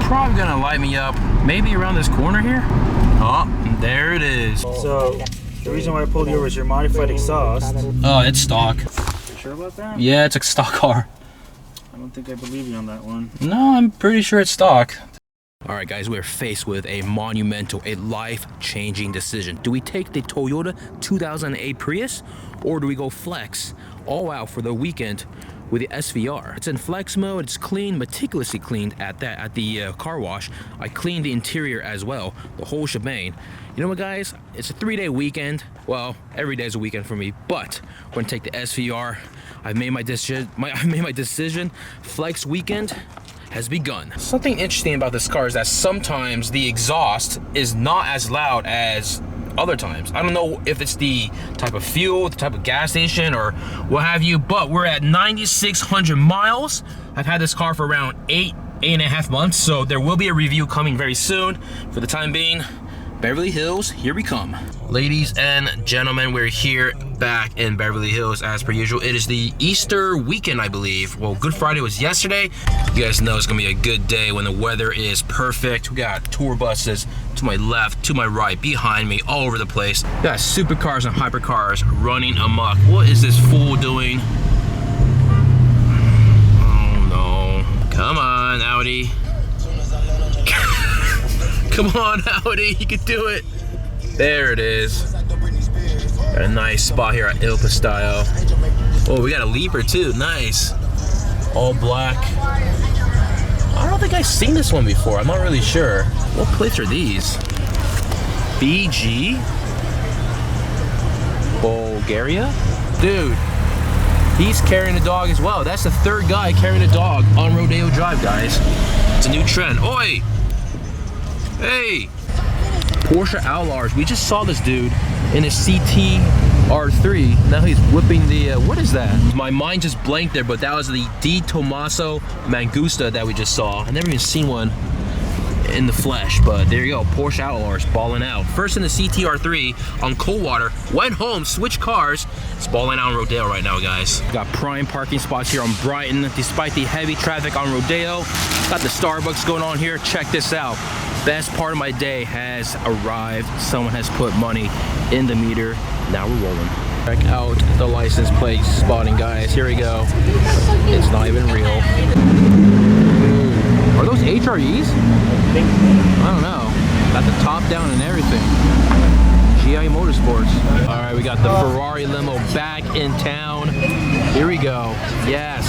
probably gonna light me up maybe around this corner here. Oh, there it is. So the reason why I pulled you over is your modified exhaust. Oh, it's stock. You sure about that? Yeah, it's a stock car. I don't think I believe you on that one. No, I'm pretty sure it's stock. All right, guys, we're faced with a monumental, a life-changing decision. Do we take the Toyota 2008 Prius, or do we go flex all out for the weekend with the SVR? It's in flex mode. It's clean, meticulously cleaned at the car wash. I cleaned the interior as well, the whole shebang. You know what, guys? It's a 3-day weekend. Well, every day is a weekend for me, but we're gonna take the SVR. I've made my decision. Flex weekend has begun. Something interesting about this car is that sometimes the exhaust is not as loud as other times. I don't know if it's the type of fuel, the type of gas station, or what have you, but we're at 9,600 miles. I've had this car for around 8.5 months, so there will be a review coming very soon. For the time being, Beverly Hills, here we come. Ladies and gentlemen, we're here back in Beverly Hills as per usual. It is the Easter weekend, I believe. Well, Good Friday was yesterday. You guys know it's gonna be a good day when the weather is perfect. We got tour buses to my left, to my right, behind me, all over the place. We got supercars and hypercars running amok. What is this fool doing? Oh no. Come on, Audi. Come on, Audi, you can do it. There it is. Got a nice spot here at Ilpa Style. Oh, we got a Leaper too, nice. All black. I don't think I've seen this one before, I'm not really sure. What plates are these? BG? Bulgaria? Dude, he's carrying a dog as well. That's the third guy carrying a dog on Rodeo Drive, guys. It's a new trend. Oi! Hey, Porsche Outlaws. We just saw this dude in a CT R3. Now he's whipping the, what is that? My mind just blanked there, but that was the Di Tommaso Mangusta that we just saw. I've never even seen one in the flesh, but there you go, Porsche Outlaws balling out. First in the CT R3 on Coldwater, went home, switched cars. It's balling out on Rodeo right now, guys. Got prime parking spots here on Brighton, despite the heavy traffic on Rodeo. Got the Starbucks going on here. Check this out. Best part of my day has arrived. Someone has put money in the meter. Now we're rolling. Check out the license plate spotting, guys. Here we go. It's not even real. Are those HREs? I don't know. Got the top down and everything. GI Motorsports. All right, we got the Ferrari limo back in town. Here we go. Yes.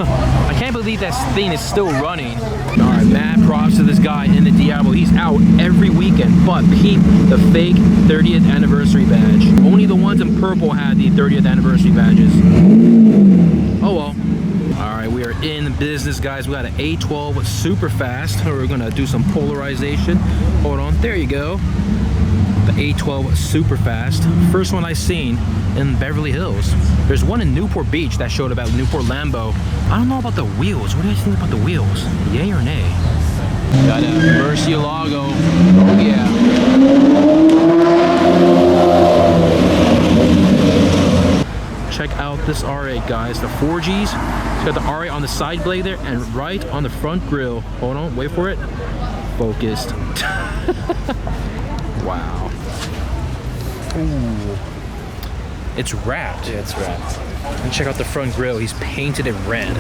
I can't believe that thing is still running. All right, mad props to this guy in the Diablo. He's out every weekend, but keep the fake 30th anniversary badge. Only the ones in purple had the 30th anniversary badges. Oh well. All right, we are in business, guys. We got an A12 super fast. We're gonna do some polarization. Hold on, there you go. The A12 super fast. First one I seen in Beverly Hills. There's one in Newport Beach that showed about Newport Lambo. I don't know about the wheels. What do you think about the wheels? Yay or nay? Got a Murcielago. Oh yeah. Check out this R8, guys. The 4Gs. It's got the R8 on the side blade there and right on the front grille. Hold on, wait for it. Focused. Wow. Ooh. It's wrapped. Yeah, it's wrapped. And check out the front grille. He's painted it red.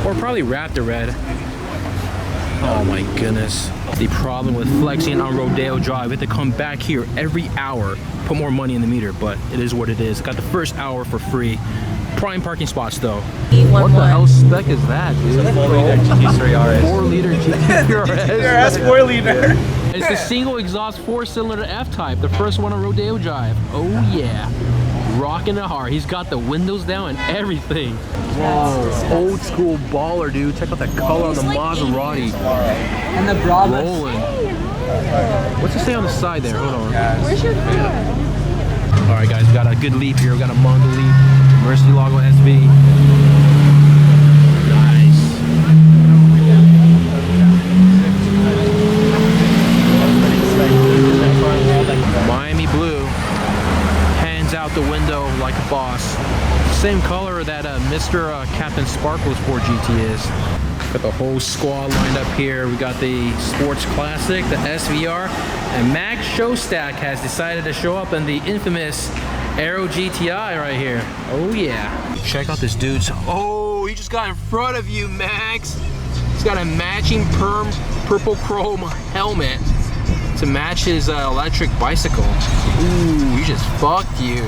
Or probably wrapped it red. Oh my goodness. The problem with flexing on Rodeo Drive, we have to come back here every hour, put more money in the meter, but it is what it is. Got the first hour for free. Prime parking spots though. What the hell spec is that, dude? It's a 4-liter GT3 RS. 4-liter GT3 RS 4-liter. It's the single exhaust 4-cylinder F-Type, the first one on Rodeo Drive. Oh yeah. Rocking it hard. He's got the windows down and everything. Whoa, old school baller, dude. Check out that color on the Maserati. And the Brabus. Rolling. What's it say on the side there? Hold on. Where's your car? All right, guys, we got a good Leap here. We got a Mondo Leap, Murcielago SV. Nice. Miami blue. Hands out the window like a boss. Same color that Mr. Captain Sparkle's 4 GT is. Got the whole squad lined up here. We got the Sports Classic, the SVR, and Max Showstack has decided to show up in the infamous Aero GTI right here. Oh yeah. Check out this dude's. Oh, he just got in front of you, Max. He's got a matching purple chrome helmet to match his electric bicycle. Ooh, he just fucked you.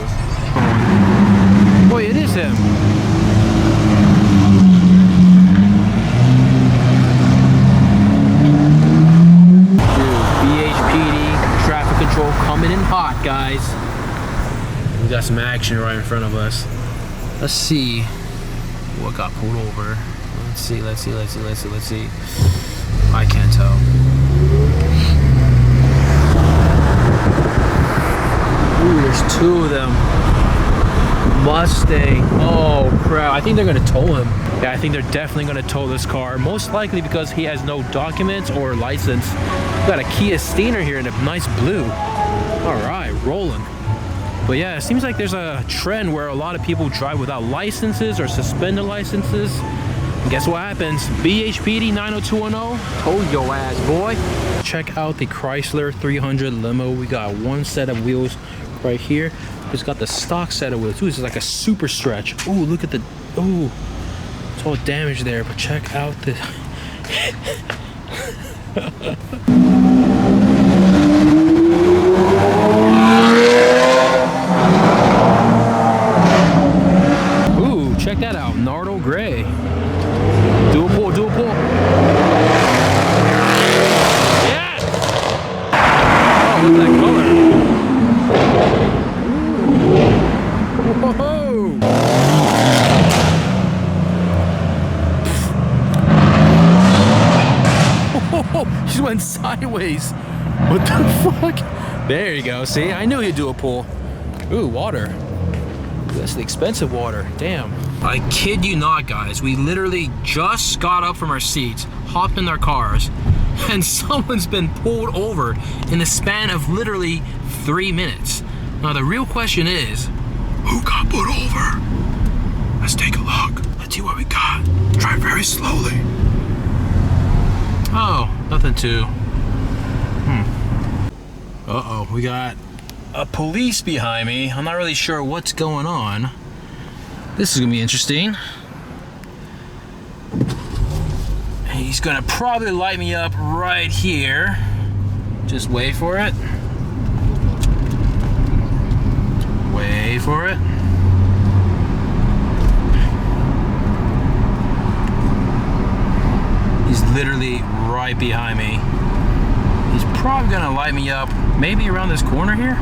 Boy, it is him. Traffic control coming in hot, guys. We got some action right in front of us. Let's see what got pulled over. Let's see. I can't tell. Ooh, there's two of them. Mustang. Oh crap, I think they're gonna tow him. Yeah, I think they're definitely gonna tow this car. Most likely because he has no documents or license. Got a Kia Steiner here in a nice blue. All right, rolling. But yeah, it seems like there's a trend where a lot of people drive without licenses or suspended licenses. And guess what happens? BHPD 90210, tow your ass, boy. Check out the Chrysler 300 limo. We got one set of wheels right here. It's got the stock set of wheels. Ooh, this is like a super stretch. Ooh, look at the, ooh, it's all damaged there, but check out the, ooh, check that out, Nardo Gray. Dual pull. Yes! Oh, look at that color. Whoa! Oh, she went sideways. What the fuck? There you go. See, I knew you'd do a pull. Ooh, water. That's the expensive water. Damn. I kid you not, guys. We literally just got up from our seats, hopped in our cars, and someone's been pulled over in the span of literally 3 minutes. Now, the real question is, who got pulled over? Let's take a look. Let's see what we got. Drive very slowly. Oh, nothing too. Uh-oh, we got a police behind me. I'm not really sure what's going on. This is gonna be interesting. He's gonna probably light me up right here. Just wait for it. Wait for it. He's literally right behind me. He's probably gonna light me up maybe around this corner here.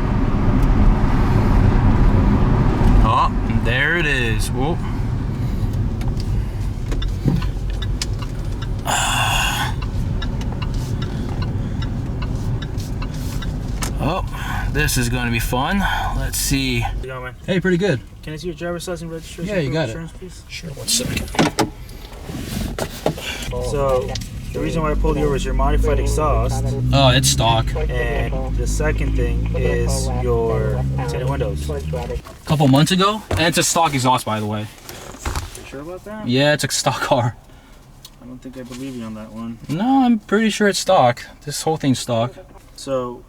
Oh, there it is. Whoa. Oh, this is gonna be fun. Let's see. How you going, man? Hey, pretty good. Can I see your driver's license registration? Yeah, you got insurance, it. Please? Sure, 1 second. So, the reason why I pulled you over is your modified exhaust, Oh, it's stock. and the second thing is your tinted windows. A couple months ago, and it's a stock exhaust, by the way. You sure about that? Yeah, it's a stock car. I don't think I believe you on that one. No, I'm pretty sure it's stock. This whole thing's stock. So,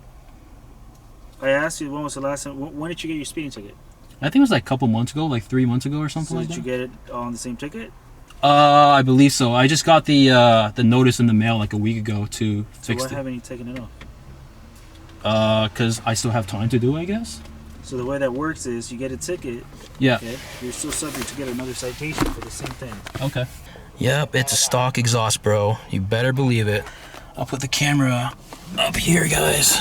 I asked you when was the last time. When did you get your speeding ticket? I think it was like a couple months ago, like 3 months ago or something So like did you that. get it on the same ticket? I believe so. I just got the notice in the mail like a week ago to So fix why it. haven't you taken it off? Because I still have time to do, I guess. So the way that works is you get a ticket. Yeah. Okay. You're still subject to get another citation for the same thing. Okay. Yep, it's a stock exhaust, bro. You better believe it. I'll put the camera up here, guys.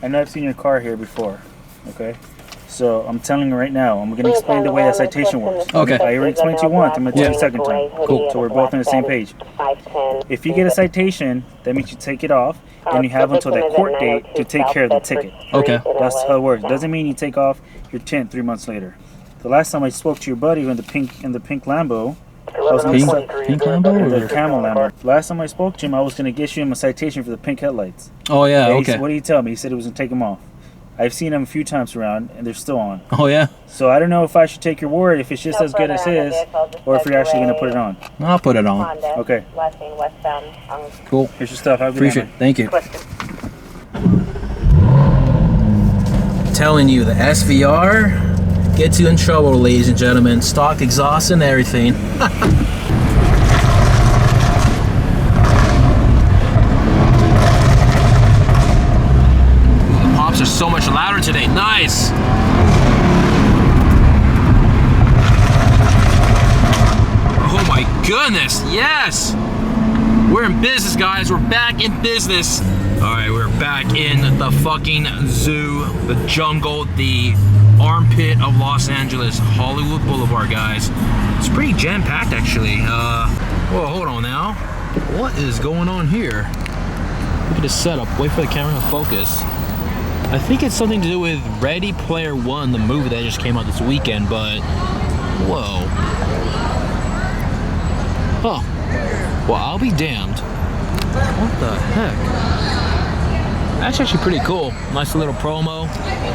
I know I've seen your car here before. Okay. So I'm telling you right now, I'm going to explain the way that citation works. Okay. I already explained to you once, I'm going to tell you a second time. Cool. So we're both on the same page. If you get a citation, that means you take it off, and you have until that court date to take care of the ticket. Okay. That's how it works. Doesn't mean you take off your tint 3 months later. The last time I spoke to your buddy in the pink Lambo, I was gonna Pink Lambo? the Or? camel Lambo. Last time I spoke to him, I was going to issue him a citation for the pink headlights. Oh, yeah, And he okay. said, what did he tell me? He said he was going to take them off. I've seen them a few times around, and they're still on. Oh yeah? So I don't know if I should take your word if it's just as good as his, or if you're actually gonna put it on. I'll put it on. Okay. Cool. Here's your stuff. Have a good Appreciate night, it. Thank you. Telling you, the SVR gets you in trouble, ladies and gentlemen. Stock exhaust and everything. The pops are so much louder today. Nice. Oh my goodness, yes! We're in business, guys. We're back in business. All right, we're back in the fucking zoo, the jungle, the armpit of Los Angeles, Hollywood Boulevard, guys. It's pretty jam-packed, actually. Whoa, hold on now. What is going on here? Look at this setup. Wait for the camera to focus. I think it's something to do with Ready Player One, the movie that just came out this weekend, but whoa. Oh, well, I'll be damned. What the heck? That's actually pretty cool. Nice little promo.